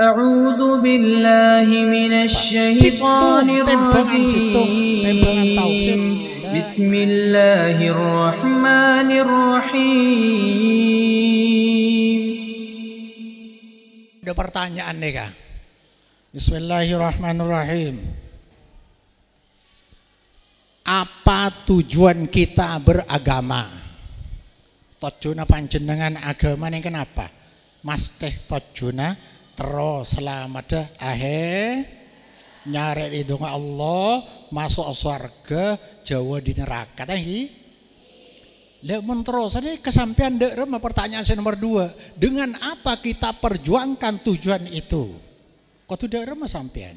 A'udzu billahi minasy syaithanir rajim. Bismillahirrahmanirrahim. Ada pertanyaan nih Kak. Bismillahirrahmanirrahim. Apa tujuan kita beragama? Tojuna panjenengan agama nih kenapa? Mas teh tojuna terus selamat nyari itu Allah masuk surga Jawa di neraka tadi. Lemon terus ini kesampean dek remah pertanyaan saya nomor 2. Dengan apa kita perjuangkan tujuan itu? Kau tuh dek remah sampean.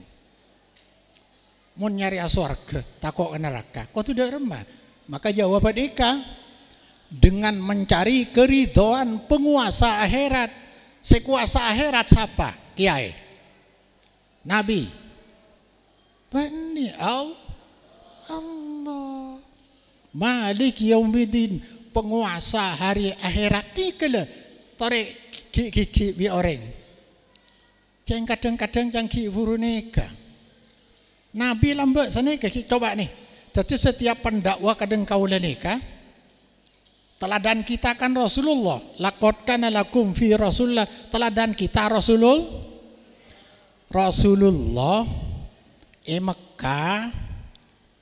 Mau nyari surga takut ke neraka. Kau tuh dek remah. Maka jawaban Ika dengan mencari keridhaan penguasa akhirat. Sekuasa akhirat siapa? Kiai, Nabi, Bani Allah, Malik Yaumiddin, penguasa hari akhirat ni kala tarik ki bi orang. Ceng kadang-kadang jangki buruneka. Nabi lambak sana ki coba nih. Jadi setiap pendakwa kadang kaula nikah. Teladan kita kan Rasulullah. Laqad kana lakum fi Rasulullah. Teladan kita Rasulullah Mekah.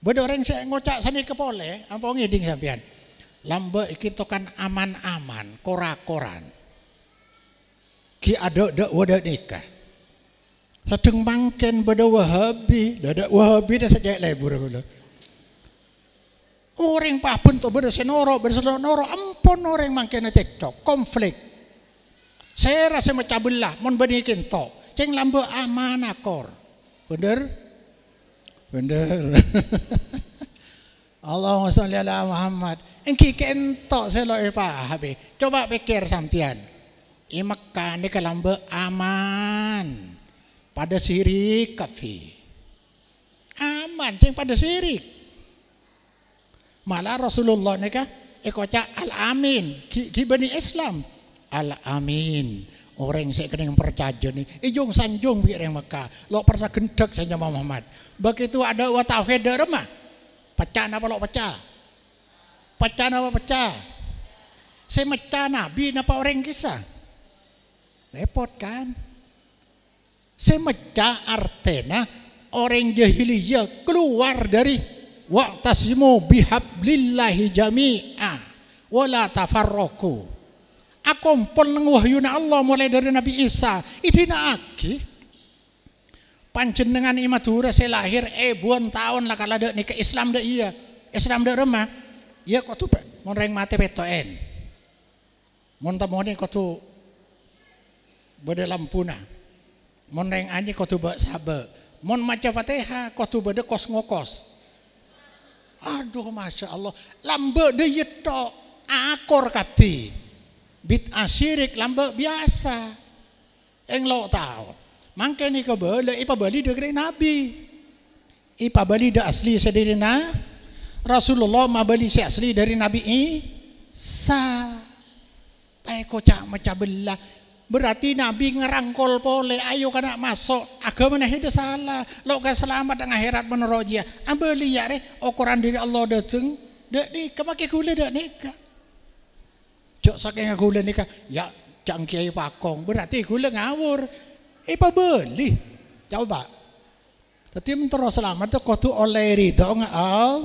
Beda orang saya ngocak sani kepole, apa ngiding sampean. Lambe kita kan aman-aman, korak-koran. Ki ada wadah nikah. Sedeng mangken beda Wahabi, dadak Wahabi dah sajak lebur kula. Orang pun tuh bersenoro, ampun orang mangkena cekcok, konflik. Saya rasa macam belah, mon banikin to, ceng lambe aman akor, bener. Allahumma sholli ala Muhammad. Engki kentok selo Habi. Coba pikir sampean. I Mekah ni kalambe aman, pada sirik kafi, aman, ceng pada sirik. Malah Rasulullah nikah ekoca al-amin ki bani Islam al-amin orang saya kena yang percaya nih ijung sanjung biar yang Mekah lo persa gendek saja Muhammad begitu ada wa tauhid remah pecah apa lo pecah saya mecah nabi napa orang kisah repot kan saya mecah artena orang jahiliyah keluar dari wa'tasimu bihablillahi jami'a wala tafarraqu. Akumpul nang wahyuna Allah mulai dari Nabi Isa. Itina aki. Panjenengan imatura saya lahir buan tahun lah kalau ada nikah Islam dah iya. Islam dah remah. Ya kau tu mon reng mate petoen. Mon tamone kau tu beda lampuna. Mon reng anji kau tu bak sabe. Mon maca Fatihah kau tu beda kos ngokos. Aduh masya Allah, lambe de yetok akor kapi, bit asyirik lambe biasa, lo tahu. Mangke ni kebele, ipa bali dari Nabi, ipa bali de asli sediri na, Rasulullah ma bali si asli dari Nabi Isa, pakai kocak macam belah. Berarti Nabi ngerangkol pole, ayo kena masuk agama nah itu salah. Lo gak selamat dengan akhirat menurut dia. Ambil lihat ukuran diri Allah dateng, dak nikah pakai gula dak nikah. Cok saking gula nikah, ya cangkiai pakong. Berarti gula ngawur. Apa beli? Coba. Tapi mentero selamat tuh kau tu oleh ridho Allah.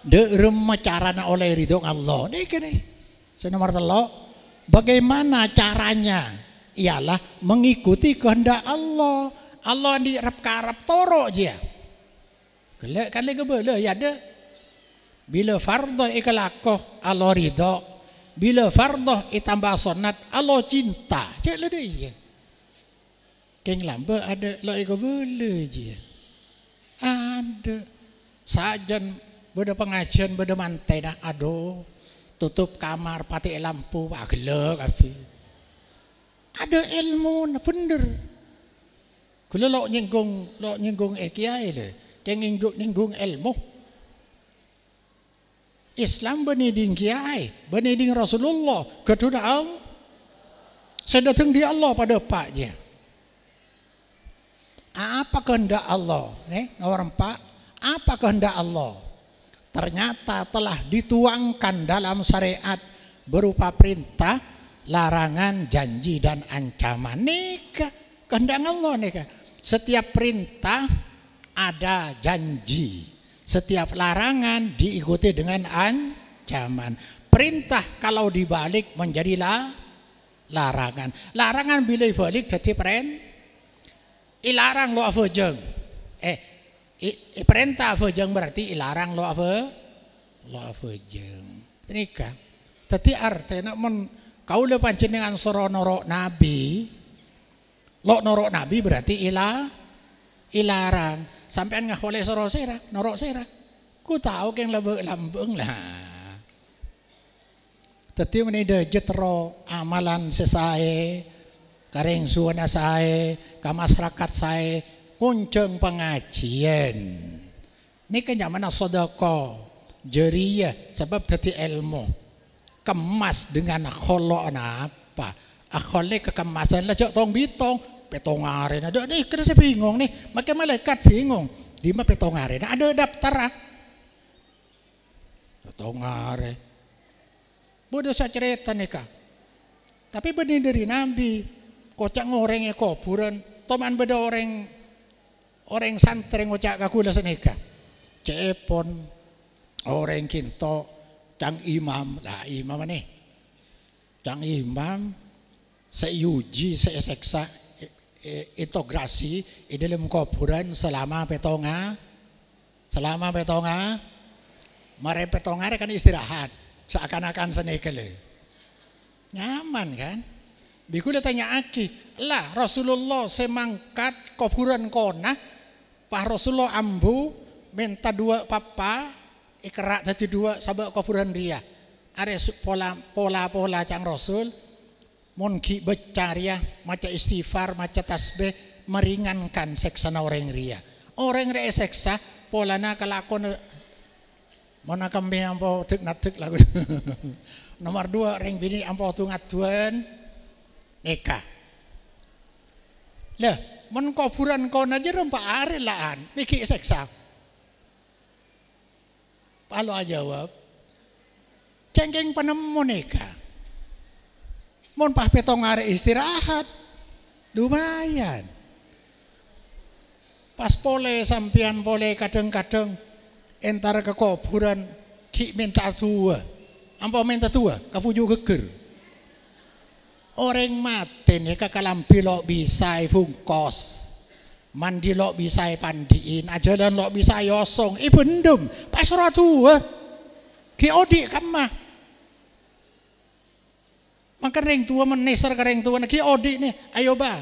Dek remah carana oleh ridho Allah. Nikah nih. Nomor 3. Bagaimana caranya? Ialah mengikuti kehendak Allah. Allah di Arab toro je. Kelak kan lagi boleh ya ada. Bila fardhu ikalakoh Allah ridho. Bila fardhu itambah sunat Allah cinta. Cek le dia. Keng lambe ada lo iko boleh je. Ada. Sajan beda pengajian beda mantai dah aduh. Tutup kamar pati lampu gelap api. Ada ilmu bener. Kalau lo nyinggung kiai le, yang nyinggung ilmu. Islam beneding kiai, beneding Rasulullah, kedua Allah. Saya datang di Allah pada pak dia. Apa kehendak Allah? Nomor 4, apa kehendak Allah? Ternyata telah dituangkan dalam syariat berupa perintah, larangan, janji dan ancaman. Nika kehendak Allah nika. Setiap perintah ada janji, setiap larangan diikuti dengan ancaman. Perintah kalau dibalik menjadilah larangan. Larangan bila dibalik jadi perintah. Ilarang lo apa jeng? Perintah apa jeng berarti ilarang lo apa? Lo apa jeng? Nika. Tadi artinya kau le panjenengan soro norok nabi. Lo norok nabi berarti ilarang. Sampean nggak boleh soro sera, norok sera. Ku tahu keng lebih lambung lah. Tadi menida jetro amalan sesae. Kareng suwana saya, ke masyarakat saya, kunceng pengajian. Ini kenyamanan sodako, jeriya, sebab tadi ilmu. Kemas dengan akholok apa? Akholek kekemasan lah, jok tong bitong, petongarin. Ada nih, kena saya bingung nih, makin malaikat bingung. Di mana petongarin? Ada daftar ah. Petongarin. Bodoh saya cerita nih kak. Tapi benih dari Nabi. Kocak ngorengnya kuburan, toman beda orang santri ngocak kakula senika. Cepon, orang kinto, cang imam, lah imam nih. Cang imam, seuji, seeksa, integrasi, di dalam kuburan selama petonga, mare petonga kan istirahat, seakan-akan senika le. Nyaman kan? Bikula tanya aki, lah Rasulullah semangkat kuburan kona, Pak Rasulullah ambu minta 2 papa, ikerak tadi 2 sabak kuburan dia. Ada pola cang Rasul, monki becaria, maca istighfar, maca tasbih, meringankan seksana orang ria. Orang ria seksa, polana kelakon, mana kami ampau tek lagu. Nomor 2 ring bini ampau tungat tuan. Eka. Lah, mun kuburan kau aja rempak are laan, mikir seksa. Palo aja jawab. Cengkeng penemu neka. Mun pah petong are istirahat. Lumayan. Pas pole sampian pole kadang-kadang entar ke kuburan ki minta tua. Ampau minta tua, kapuju geger. Orang mati nih kakalampi lo bisa fungkos, mandi lo bisa pandiin, ajaran lo bisa yosong, ibendem, pas tua, ki odi kamah, maka ring tua meneser ke ring tua, ki odi nih, ayo ba,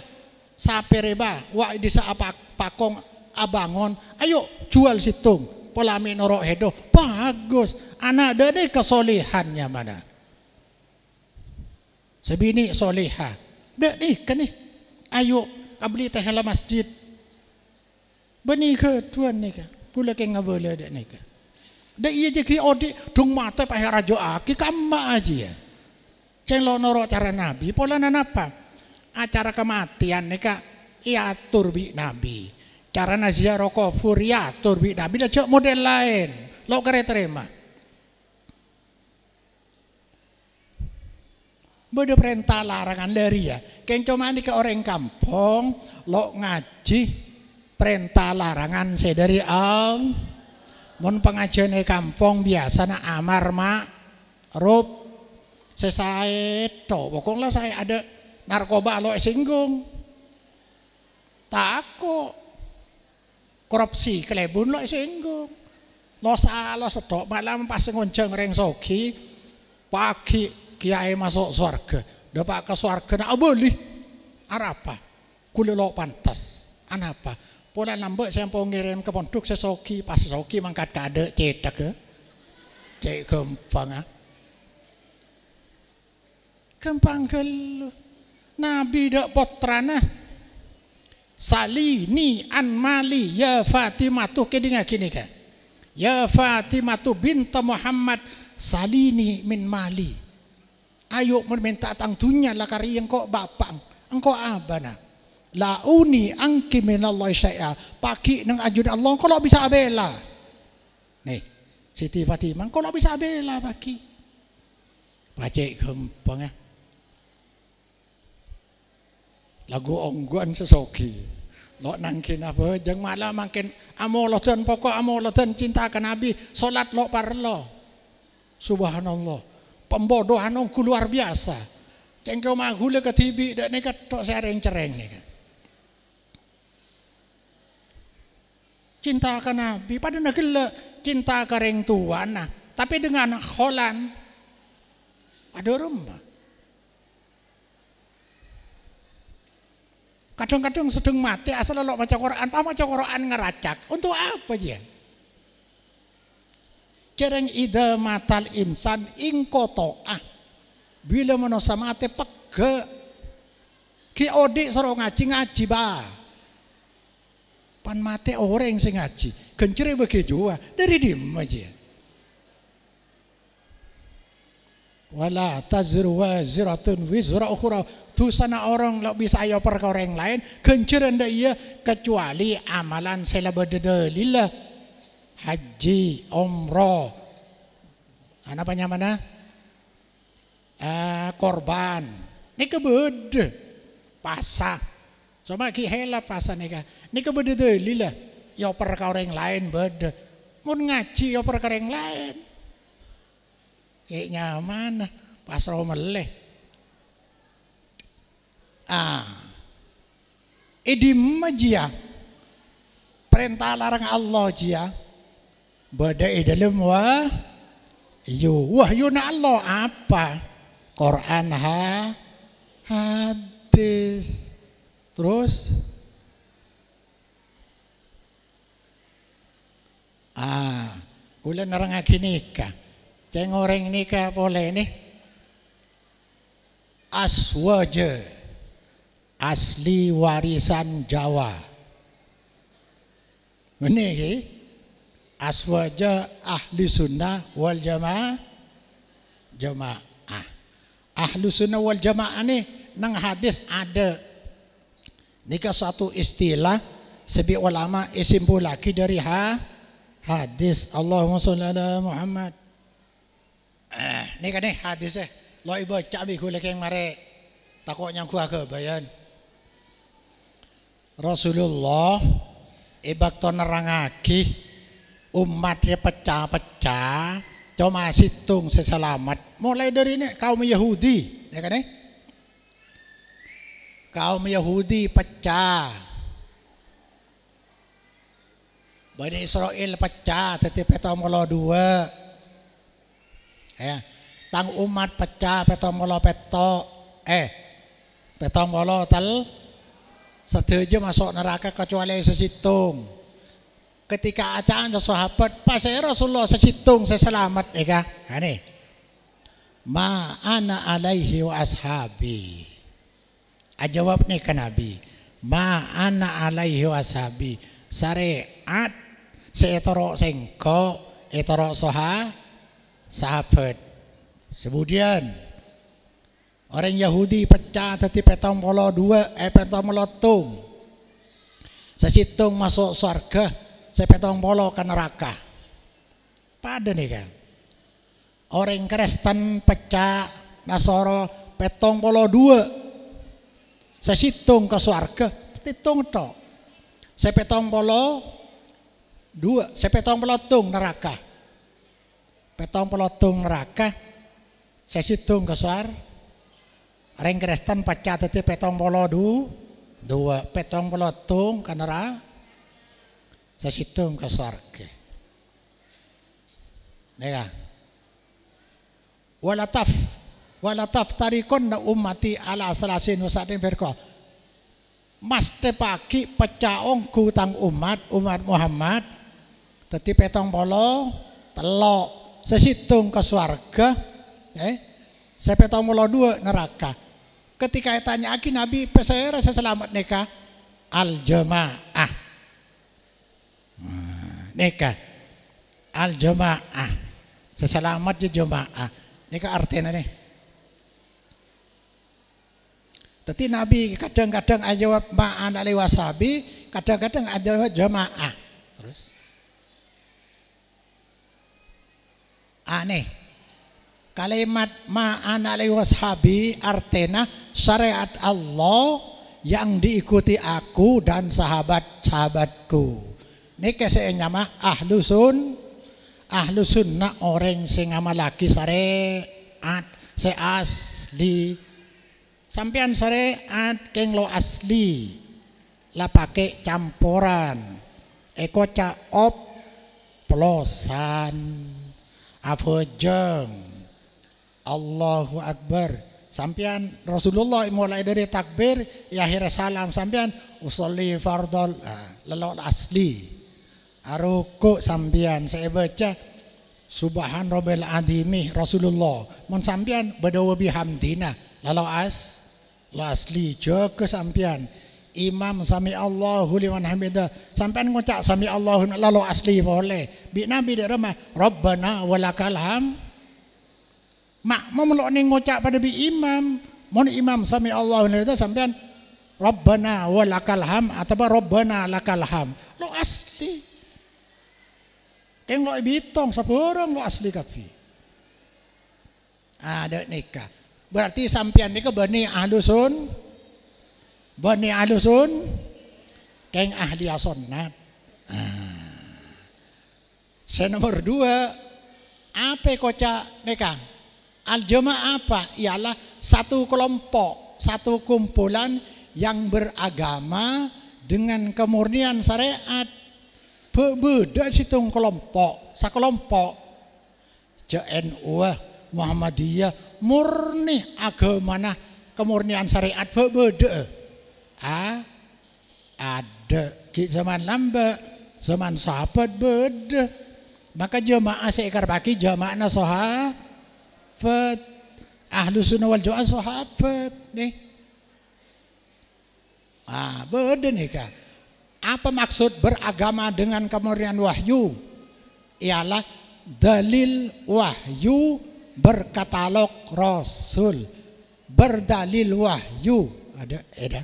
sapere ba, wak disa apa pakong abangon, ayo jual situng, polami norok hedo, bagus, anak dede kesolehannya mana? Sebini soleha. Dek nih kan nih. Ayo kabeli teh hala masjid. Beni ke tuan nih kan. Pula ke ngabole dek nih kan. Dek iya je ki odi dung mata pah rajo aki kamma aja ya. Celo noro cara nabi pola apa? Acara kematian nih kak. Iatur bi nabi. Cara ziarah kubur iatur bi nabi. Dah cek model lain. Lo kere terima. Beda perintah larangan dari ya. Keng cuma ke orang kampung lo ngaji perintah larangan saya dari al. Mun pengajian di kampung biasa na amar ma'ruf. Saya to, pokoknya saya ada narkoba lo singgung. Takut korupsi kelebun lo singgung. Lo salah setok malam pas ngonceng reng soki pagi. Kiai masuk surga, dapat ke surga nak boleh, apa? Kulelo pantas, apa? Pola nambah saya mau ngirim ke pondok sesoki, pas sesoki mangkat kade cetak ke, cek gampang ah, gampang gelu. Nabi dak potrana, salini an mali ya Fatimah tuh kedinga kini kan, ya Fatimah tuh binta Muhammad salini min mali. Ayo meminta tang dunia lah kari engkau bapang, engkau abana. la uni angki minallahi syai'a, pagi nang ajun Allah kalau bisa bela. Nih, Siti Fatimah kalau bisa bela pagi. Pacek gampang ya. Lagu ongguan sesoki. Lo nangkin apa jeng malah makin amolatan pokok amolatan cinta ke Nabi, salat lo parlo. Subhanallah. Pembodohan ongku luar biasa. Cengkau magule ke tibi dak nekat tok sereng-cereng nih kan. Cinta ke Nabi pada negela cinta ke reng tuan nah, tapi dengan kholan ada rumah. Kadang-kadang sedang mati asal lo baca Quran, baca Quran ngeracak. Untuk apa dia? Cereng ida matal insan ingkotoah. Bila manusia mati pege ki odik soro ngaji ba. Pan mati orang sing ngaji. Kencere bagi jua dari dim aja. Wala tazru waziratun wizra ukhra. Tu sana orang lo bisa ayo perkara yang lain kencere ndak iya kecuali amalan sela bedalillah. Haji, umroh, apa mana? Korban. Ini kebede pasah. Coba ki hela pasah nika. Ini kebede dalillah. Ya perkara yang lain bede. Mun ngaji ya perkara yang lain. Kayaknya mana? Pasrah meleh. Idim jia. Perintah larang Allah jia. Badai dalam wahyu na Allah apa? Quran hadis. Terus ulan orang lagi nikah. Ceng orang nikah boleh nih. Aswaja asli warisan Jawa. Ini aswaja ahli sunnah wal jamaah. Ahli sunnah wal jamaah nih nang hadis ada. Nikah suatu istilah sebi ulama isimpul lagi dari hadis. Allahumma sholli ala Muhammad. Nikah nih hadisnya. Lo ibu cabi kule keng mare takutnya ku agak bayan. Rasulullah ibak to nerangake umatnya pecah-pecah, cuma situng seselamat. Mulai dari ini kaum Yahudi, ya kan? Kaum Yahudi pecah, Bani Israel pecah, tetapi petomolo dua, ya. Tang umat pecah, petomolo petomolo setuju masuk neraka kecuali sesitung. Ketika acaan sahabat pas Rasulullah sesitung seselamat eka ane ma ana alaihi wa ashabi ajawab nih ke Nabi ma ana alaihi wa ashabi syariat seetoro sengko etoro sahabat. Kemudian orang Yahudi pecah tadi petong polo dua petong melotung sesitung masuk surga sepetong polo ke neraka. Pada nih kan orang Kristen pecah Nasoro petong polo dua sesitung ke surga titung to sepetong polo dua sepetong pelotung neraka petong pelotung neraka sesitung ke surga. Orang Kristen pecah tadi petong polo dua petong pelotung ke neraka sesitung ke surga. Ya. Walataf tarikun na ummati ala salasin wasatin firqah. Maste pagi pecaong kutang umat Muhammad. Tadi petong polo telok sesitung ke surga. Sepetong polo dua neraka. Ketika tanya aki Nabi pesera selamat neka al jamaah. Neka al jamaah seselamat je jamaah neka artinya nih Tapi Nabi kadang-kadang jawab ma'an alaihi wasabi, kadang-kadang jawab jamaah. Terus aneh. Kalimat ma'an alaihi wasabi artinya syariat Allah yang diikuti aku dan sahabat-sahabatku. Niki saya mah ahlu sunnah orang sing ngamalaki syariat asli. Sampean syariat keng lo asli lah pakai campuran eko caop pelosan afojeng Allahu Akbar. Sampean Rasulullah mulai dari takbir ya akhir salam sampean usolli fardol lelok asli aruku sampean saya baca subhan rabbil adimi Rasulullah mun sampean badawa bihamdina lalu lo asli jaga sampean imam sami Allahu liman hamidah sampean ngucap sami Allahu lalu asli boleh bi nabi dak remah rabbana walakal ham makmum lo ning ngucap pada bi imam mun imam sami Allahu liman hamidah sampean rabbana walakal ham atau rabbana lakal ham lo asli keng lo bitong saburang lo asli kafi ada nikah. Berarti sampean niku bani ahlusun keng ahli sunnah. Nomor 2 apa koca nikah? Al jamaah apa? Ialah satu kelompok, satu kumpulan yang beragama dengan kemurnian syariat. Beda situng kelompok, sakelompok. JNU Muhammadiyah murni agamana kemurnian syariat beda. Ada ki zaman lamba, zaman sahabat beda. Maka jamaah seekar baki jamaahna sahabat. Ahlus sunnah wal jamaah sahabat nih. Beda nih Kak. Apa maksud beragama dengan kemurnian wahyu? Ialah dalil wahyu berkatalog Rasul, berdalil wahyu ada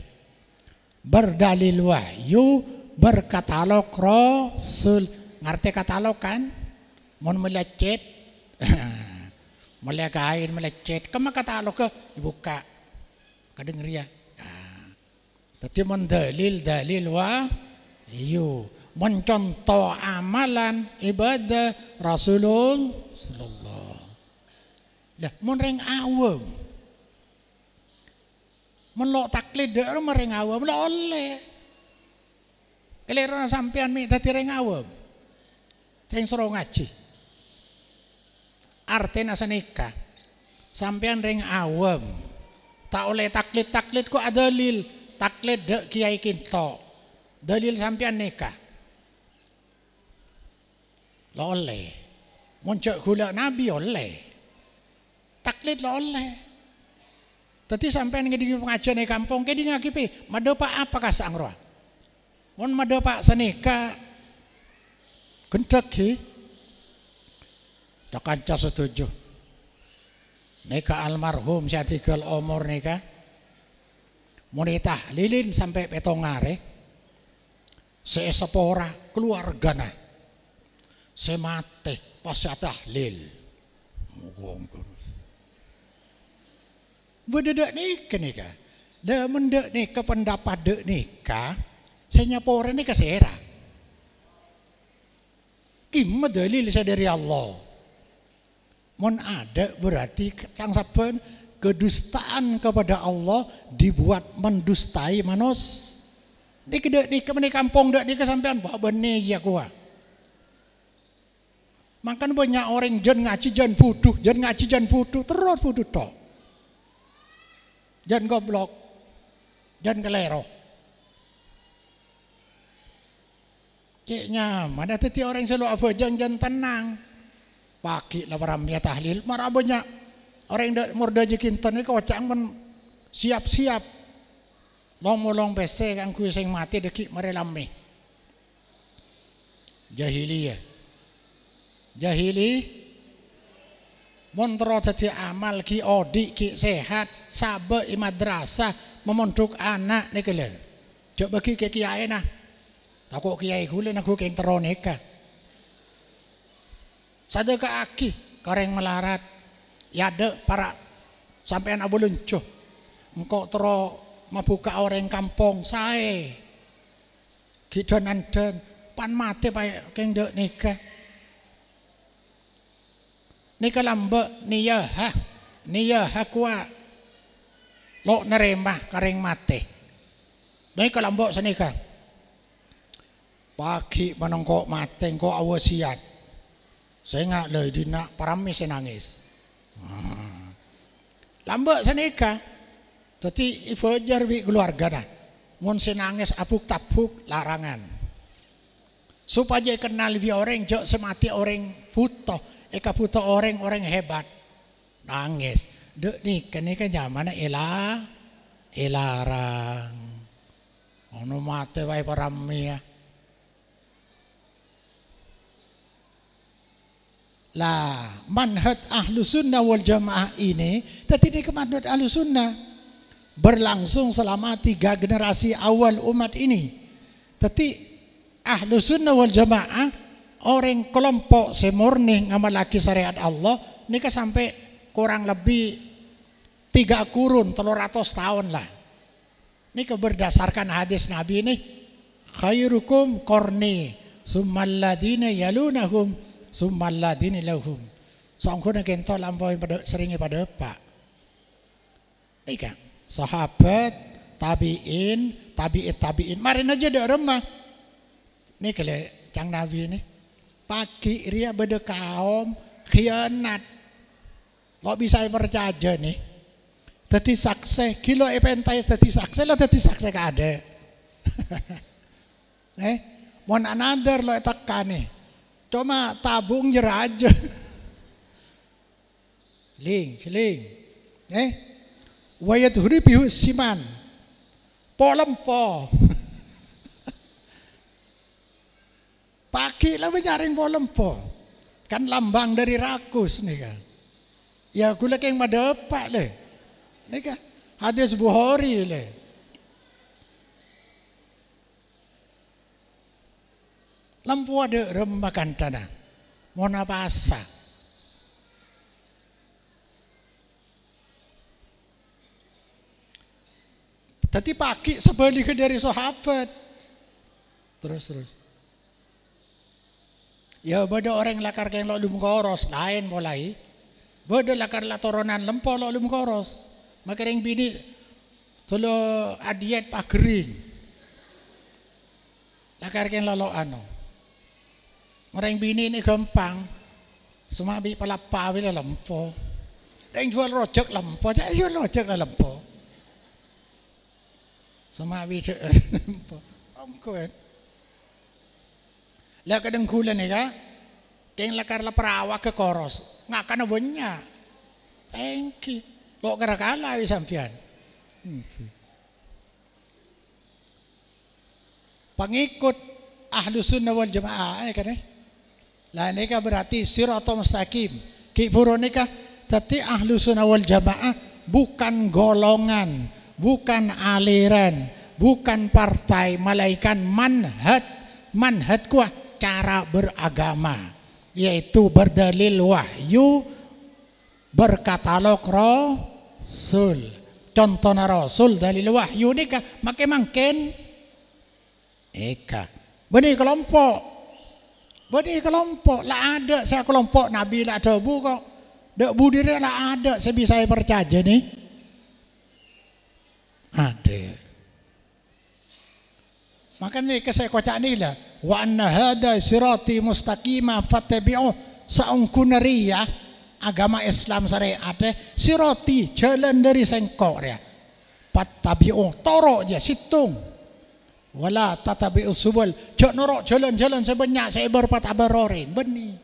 berdalil wahyu berkatalog Rasul. Ngerti katalog kan? Mau melecet mulai kain melecet kema katalog ke dibuka kadenger ya. Tapi mendalil wahyu mencontoh amalan ibadah Rasulullah sallallahu. Lah mun reng awam. Mun lo taklid dak reng awam lo oleh. Kelirana sampean mi dadi reng awam. Teng suruh ngaji. Artena sanika. Sampean reng awam. Tak oleh taklid kok ada dalil. Taklid dak kiai kinto. Dalil sampean nikah. Lo oleh. Mun cek gula nabi oleh. Taklid lo oleh. Tadi sampai ngedi pengajian di kampung, kedi ngakipi, madopa apa kasang roh? Mon madopa senika, gendek hi, tak kanca setuju. Nika almarhum saya tinggal umur nika, monitah lilin sampai petongare, seesapora keluargana, semate pas tahlil, Bededak nikah. Dah mendek nikah pendapat dek nikah. Saya nyapora nikah seera. Kima dalil saya dari Allah. Mon ada berarti kang saben kedustaan kepada Allah dibuat mendustai manus. Nikah kampung dek nikah sampean bawa benih ya kuah. Makan banyak orang jan ngaji jan butuh, terus butuh tok. Jangan goblok, jangan kelero. Kayaknya mana tadi orang selalu apa jangan tenang. Pagi lah paramnya tahlil, marah banyak orang yang murda jikinton ini kocang men siap-siap. Long pese kang kuwi sing mati dekik marelame. montro dadi amal ki odik ki sehat sabe i madrasah memondok anak niki lho. Jok bagi ke kiai nah. Takut kiai kule aku keng teroneka. Sadeka aki kareng melarat. Yade para sampean abu luncuh. Engkau tero mabuka orang kampung sae. Gidonan dan pan mati pae keng dek nikah. Nika lambe niyah kuat lo neremah kareng mati. Nika lambe senika. Pagi menengkok mati engkau awasiat. Saya nggak le dina parami saya nangis. Lambe senika. Jadi ifajar bi keluarga dah. Mun saya nangis apuk tapuk larangan. Supaya kenal bi orang jok semati orang butuh. Eka butuh orang hebat. Nangis. Dek nih kan zaman elarang. Ono mate wae parami ya. Lah manhaj ahlu sunnah wal jamaah ini tadi ke manhaj ahlu sunnah berlangsung selama 3 generasi awal umat ini. Tadi ahlu sunnah wal jamaah orang kelompok semurni ngamalaki syariat Allah nika sampai kurang lebih 3 kurun 300 tahun lah. Nika berdasarkan hadis Nabi ini khairukum qarni summal ladina yalunahum summaladini lahum. Sangkuna kento lampaui pada seringi pada pak. Nika sahabat tabiin tabiin. Marin aja dek remah. Nih kele cang Nabi ini. Pagi ria beda kaum khianat. Lo bisa percaya nih. Tadi sakse kilo epentais tadi sakse lo tadi sakse kade. Mon another lo etakkan nih. Cuma tabung jera aja. Seling. Wayat huri bihu siman. Polempo. Pagi lah menyaring polempo. Kan lambang dari rakus nih kan. Ya gula yang madepak le. Nih kan. Hadis Bukhari le. Lampu ada remakan tanah. Mona pasa. Tadi pagi sebaliknya dari sahabat. Terus. Ya beda orang lakar yang lo lum koros lain mulai. Beda lakar latoronan lempo lo lum koros. Maka yang bini tolo adiet pagering. Lakar yang lo ano. Orang bini ini gampang. Semabi palapa bila lempo. Dan jual rojak lempo. Jangan jual rojak lah lempo. Semabi lempo. Omkoen. Lah kadang kulan ni ka. Keng lakar la perawa ke koros. Ngak kana banyak. Thank you. Lo karakala sampian. Pengikut ahlu sunnah wal jamaah ini kan lah ini berarti siratal mustaqim ki puro nikah tadi ahlu sunnah wal jamaah bukan golongan, bukan aliran, bukan partai, melainkan manhaj kuah cara beragama, yaitu berdalil wahyu, berkatalog rasul. Contohnya rasul dalil wahyu nikah makin eka benih kelompok lah ada saya kelompok Nabi lah debu kok debu diri lah ada saya bisa percaya nih ada makanya saya kocak nih lah wa anna hada sirati mustaqima fattabi'u saungkunaria agama Islam syariat sirati jalan dari sengkok ya fattabi'u toro aja situng wala tatabi'us subul jok norok jalan-jalan sebanyak saya berpatabarorin benih.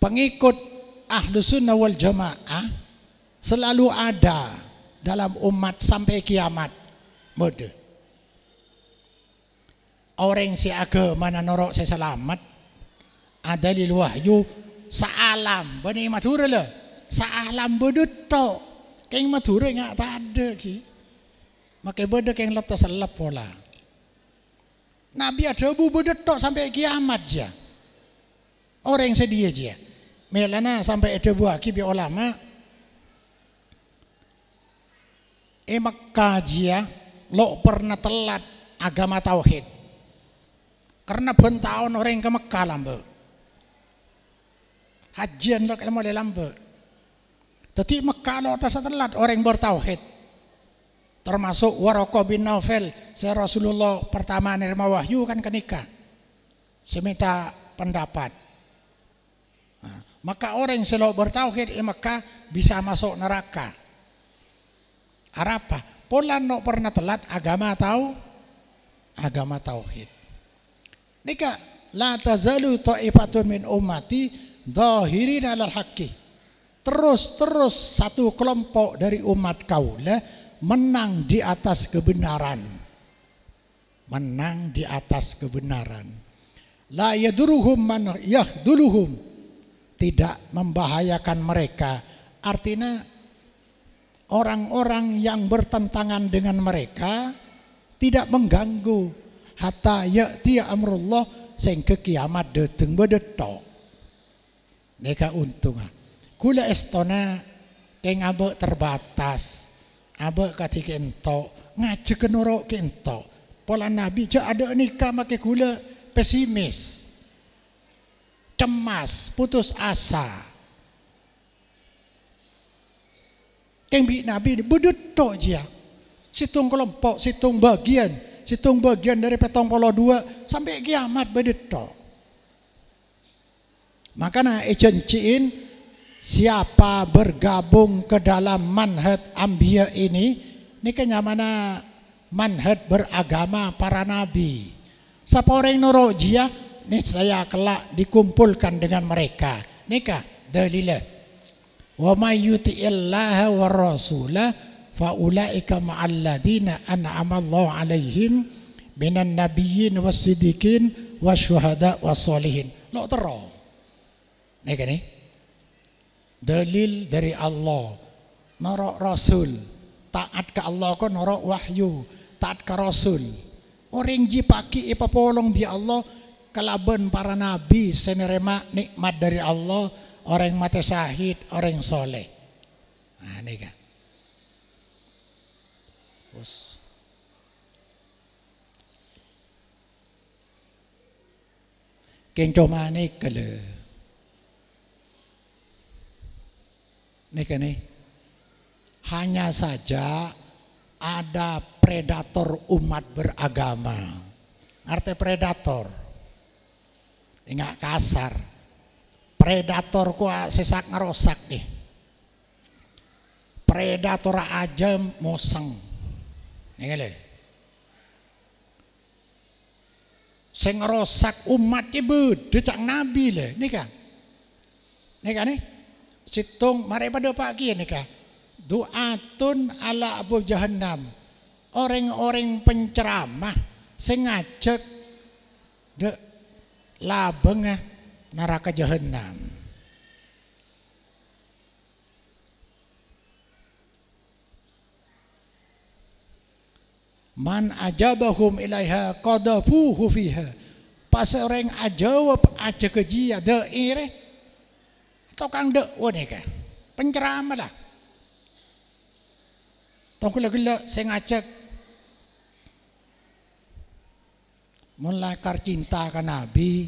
Pengikut ahlu sunnah wal jamaah selalu ada dalam umat sampai kiamat. Mode orang si agama mana norok saya selamat ada lil wahyu saalam bani Madura lah saalam bedetok keng Madura nggak tak ada ki makai beda keng lep terselap pola Nabi ada bu bedetok sampai kiamat aja orang sedia aja melana sampai ada buah ki bi ulama Mekah aja lo pernah telat agama tauhid karena bentahun orang ke Mekah lambe hajian lo kalau mulai lambe tapi Mekah lo atas telat orang bertauhid termasuk Waraqah bin Naufal saya Rasulullah pertama nerima wahyu kan kenikah saya minta pendapat nah, maka orang selalu bertauhid di Mekah bisa masuk neraka apa pola no pernah telat agama tauhid nika la tazalu ta'ifatun min ummati zahirin 'alal haqqi terus satu kelompok dari umat kaulah menang di atas kebenaran la yaduruhum man yahduluhum tidak membahayakan mereka artinya orang-orang yang bertentangan dengan mereka tidak mengganggu hatta ya'ti amrullah sehingga kiamat datang bedetok neka untung kula estona keng abe terbatas abe katika ento ngajak norok ento pola nabi ja ada nikah make kula pesimis cemas putus asa keng bi nabi bedetok dia situng kelompok situng bagian dari petong polo 2 sampai kiamat bedetok makanya ejenciin siapa bergabung ke dalam manhaj anbiya ini kenyamana manhaj beragama para nabi siapa orang norok dia niscaya kelak dikumpulkan dengan mereka nikah dalilah wa may yuti'illaha war rasulah faulaika ma'al ladina an'ama Allah 'alaihim minan nabiyyin was-siddiqin wasyuhada was-sholihin lo tero nek ni dalil dari Allah norok rasul taat ke Allah ko norok wahyu taat ke rasul orang ji paki ipapolong bi Allah kalaban para nabi senerema nikmat dari Allah orang mati syahid orang soleh nah nih kan keng cuma nih kele nih hanya saja ada predator umat beragama arti predator enggak kasar predator kuah sesak ngerosak nih predator aja moseng ini sing ngerosak umat ibu decak nabi le nih nih situng mari pada pagi nih du'atun ala abu jahannam orang-orang penceramah sing ngajak de labeng neraka jahannam man ajabahum ilaiha qadafuhu fiha pas orang ajawab aja ke dia daire tokang de wone ka penceramah lah tong kula saya ngajak mulakar cinta ke nabi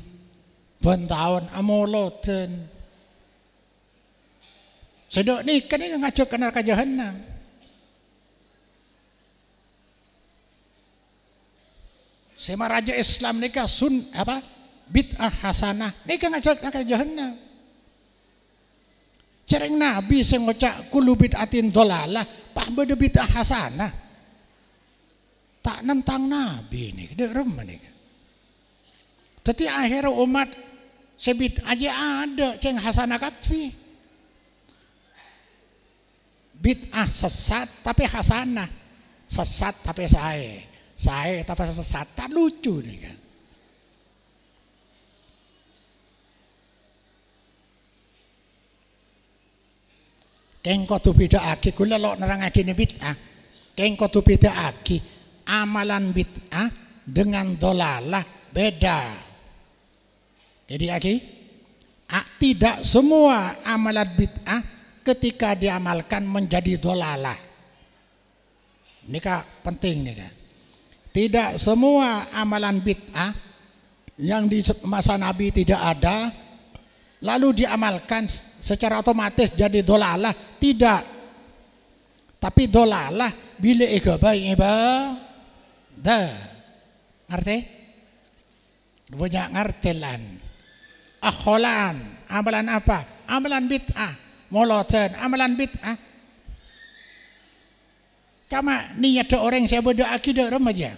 bentahun amoloten sedok nih kan ini ngajak ke neraka jahannam sema raja Islam nikah sun apa bid'ah hasanah nikah ngajak neraka jahannam cereng nabi sing ngocak kulu bid'atin dolalah pak beda bid'ah hasanah tak nentang nabi nih dek remah nih tapi akhir umat sebid aja ada ceng hasanah kafi bid'ah sesat tapi hasanah sesat tapi saya tapi sesat tak lucu nih kan Keng kudu bedakake kula lok nerangake bid'ah. Keng kudu bedakake amalan bid'ah dengan dolalah beda. Jadi tidak semua amalan bid'ah ketika diamalkan menjadi dolalah. Ini penting nih kan. Tidak semua amalan bid'ah yang di masa Nabi tidak ada lalu diamalkan secara otomatis jadi dolalah, tidak. Tapi dolalah bila baik ibadah. Ngerti? Banyak ngertilan. Akholan, amalan apa? Amalan bid'ah. Moloten, amalan bid'ah. Kama niat orang saya berdoaki dak remaja.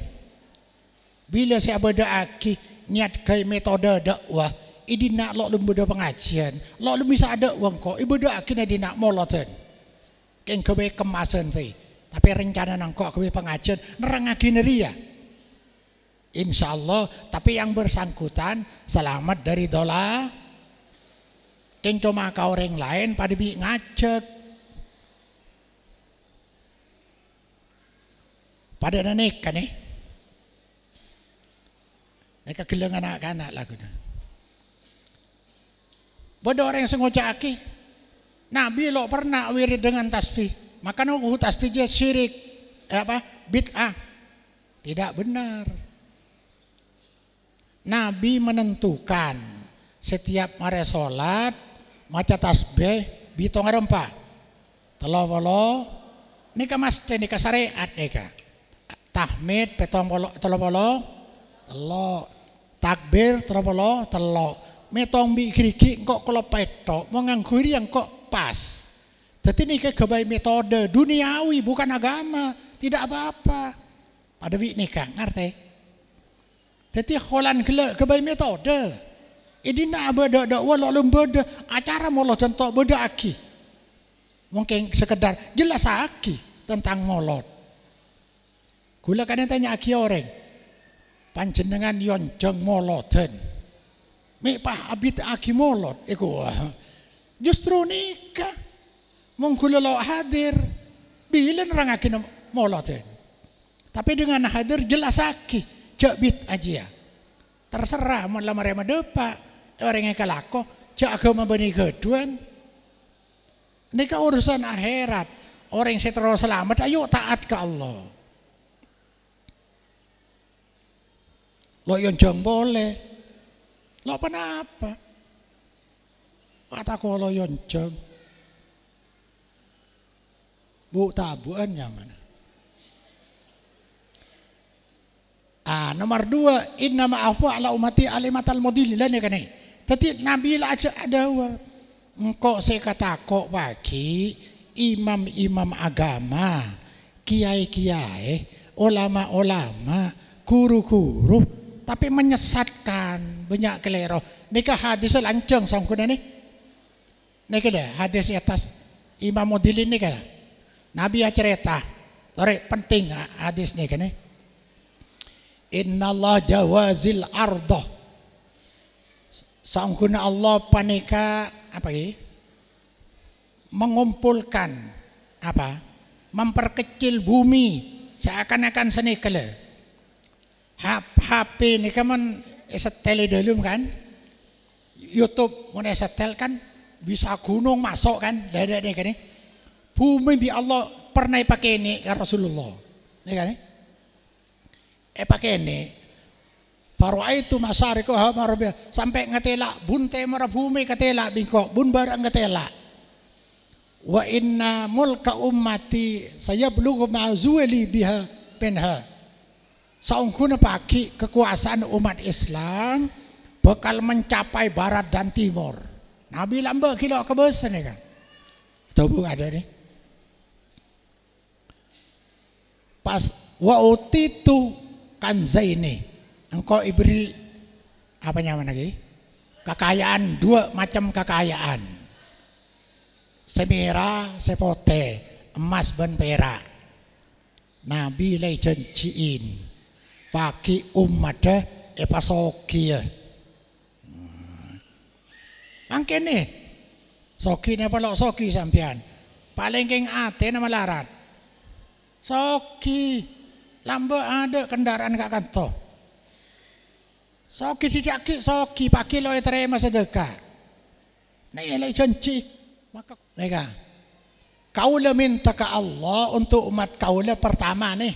Bila saya berdoaki niat kai metode dakwah, idi nak lok lembu pengajian, lok bisa ada uang kok. Ibu doaki di nak moloten. Keng kebe kemasan fe. Tapi rencana nang kok kebe pengajian nerangaki neria. Insyaallah, tapi yang bersangkutan selamat dari dola. Keng cuma kau orang lain pada bi ngacek. Pada naik kan mereka gelang anak-anak lagu dah. Bodoh orang yang sengaja Nabi lo pernah wirid dengan tasbih. Maka nunggu tasbih dia syirik. Bid'ah. Tidak benar. Nabi menentukan setiap mare sholat maca tasbih bitong rempa. Telo-polo nika mesti nika syariat nika. Tahmid petong polo telo-polo telo. Takbir telo-polo telo. Metong bi kriki kok kalau petok mengangguri yang kok pas. Jadi ini kebaik metode duniawi bukan agama, tidak apa-apa. Pada bi nikah ngerti? Jadi kholan kebaik metode. Ini nak beda walau lembeda acara molot contoh beda aki. Mungkin sekedar jelas aki tentang molot. Gula kadang tanya aki orang, panjenengan yonjeng moloten. Mepah abid aki molot, justru nikah, mungkin lo hadir, bila orang aki moloten. Tapi dengan hadir jelas aki. Cak bit aja ya. Terserah mau lamar yang depak orang yang kalako cak agama benih keduan. Ini kan urusan akhirat. Orang yang terus selamat ayo taat ke Allah. Lo yonjong boleh. Lo apa? Kata ko lo yonjong. Bu tabuan nyaman. Nomor 2, inna ma'afu ala umati alimatal modililan ya kan. Jadi Nabi lah aja ada engkau saya kata kok bagi imam-imam agama, kiai-kiai, ulama-ulama, guru-guru, tapi menyesatkan banyak kelero. Nikah hadis lancang sangkuna nih. Nikah dah hadis atas imam modilin nih kan. Nabi cerita, tarik penting hadis nih kan. Innallah jawazil ardah. Sangkuna Allah panika apa ini? Mengumpulkan apa? Memperkecil bumi seakan-akan senikele. HP ini kan setel dalam kan? YouTube mau setel kan bisa gunung masuk kan? Ada nih kan? Bumi bi Allah pernah pakai ini kan Rasulullah. Nih kan? Pakai ini paru itu masariku marabia sampai ngetela bunte marabumi ketela bingko bun barang ngetela wa inna mulka ummati saya belum ma'zueli biha penha saungkuna paki kekuasaan umat Islam bakal mencapai barat dan timur. Nabi lamba kilo kebesan ya kan coba ada nih pas wa utitu kanzaini engkau ibri apa nyaman lagi kekayaan 2 macam kekayaan semira sepote emas dan perak. Nabi lay janjiin pagi umat pasoki ya angke nih soki apa lo soki sampean paling keng ate nama larat. Soki lambe ada kendaraan kak kanto. Soki dijaki soki pakai lo terima sedekah. Nih lagi janji maka mereka kaula minta ke Allah untuk umat kaula pertama nih.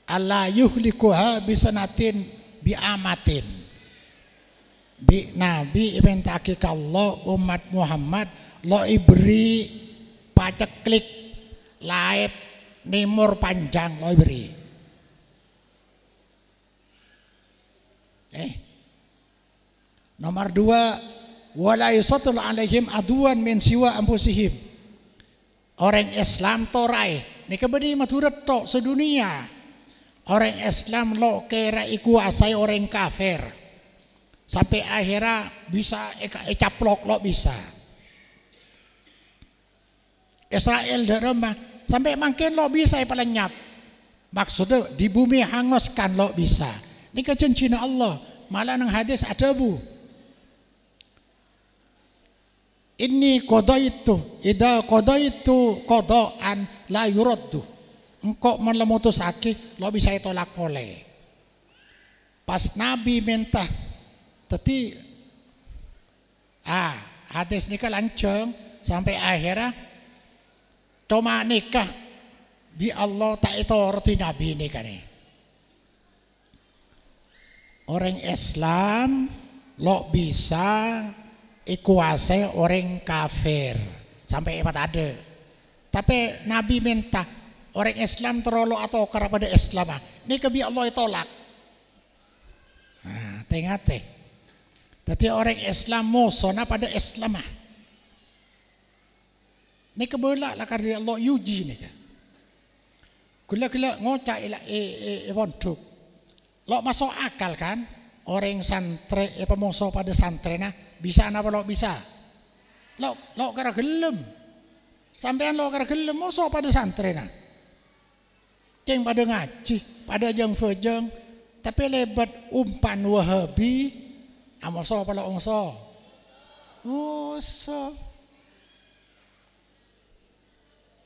Allah yuhlikuha bisanatin biamatin. Bi Nabi minta ke Allah umat Muhammad lo iberi paceklik laib nimur panjang lo iberi. Nomor 2, wala yusatul alaihim aduan min siwa anfusihim. Orang Islam torai nika beni maturat tok sedunia. Orang Islam lo kira ikuasai orang kafir. Sampai akhirnya bisa caplok lo bisa. Israel derema sampai makin lo bisa pelenyap. Maksudnya di bumi hanguskan lo bisa. Nika janjina Allah. Malah nang hadis ada bu. Inni qadaitu idza qadaitu qadaan la yuraddu. Engkau melemutusake lo bisa tolak oleh. Pas Nabi minta tadi hadis nikah lanceng sampai akhirnya cuma nikah di Allah tak itu roti Nabi nikah nih. Orang Islam lo bisa ikuasai orang kafir sampai hebat ada. Tapi Nabi minta orang Islam terlalu atau kepada Islam. Ini kebi Allah tolak. Nah, tengok teh. Jadi orang Islam musona pada Islam. Ini kebelah lah karena Allah yuji ni kan. Gula-gula ngocak ilah wontuk. Lo masuk akal kan? Orang santre pemusuh pada santrena bisa apa lo bisa? Lo kira gelem. Sampean lo kira gelem musuh pada santrena. Ceng pada ngaji, pada jeng fejeng, tapi lebat umpan Wahabi, amoso pada ongso. Oso.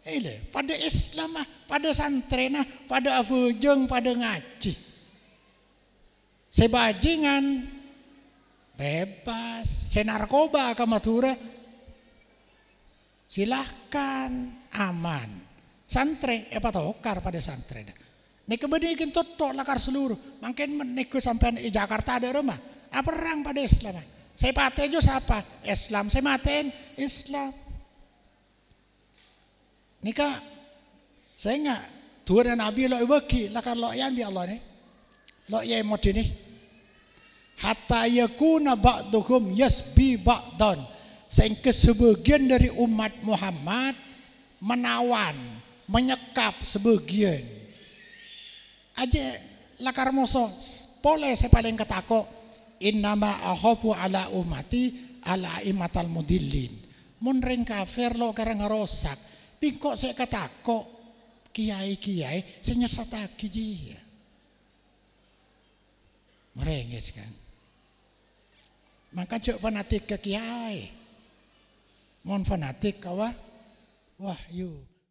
Ile, pada Islam pada santrena, pada fejeng, pada ngaji. Sebajingan bebas, senarkoba ke Madura silahkan aman. Santre apa tokar pada santre. Nek kebedikin totok lakar seluruh. Makin menikku sampai di Jakarta ada rumah. Apa perang pada Islam? Saya paten jo siapa? Islam. Saya maten Islam. Nika saya enggak Tuhan Nabi lo ibaki lakar lo yang bi Allah nih. Lo ya modi nih. Hatta yakuna ba'duhum yasbi ba'dan. Sehingga sebagian dari umat Muhammad menawan, menyekap sebagian. Aja lakar musuh boleh saya paling ketako innama akhafu ala umati ala imatal mudillin. Mun ring kafir lo karang ngerosak. Pingkok saya ketako kiai-kiai saya nyesataki dia. Merengis kan. Maka cok fanatik ke kiai. Mon fanatik kawa wahyu.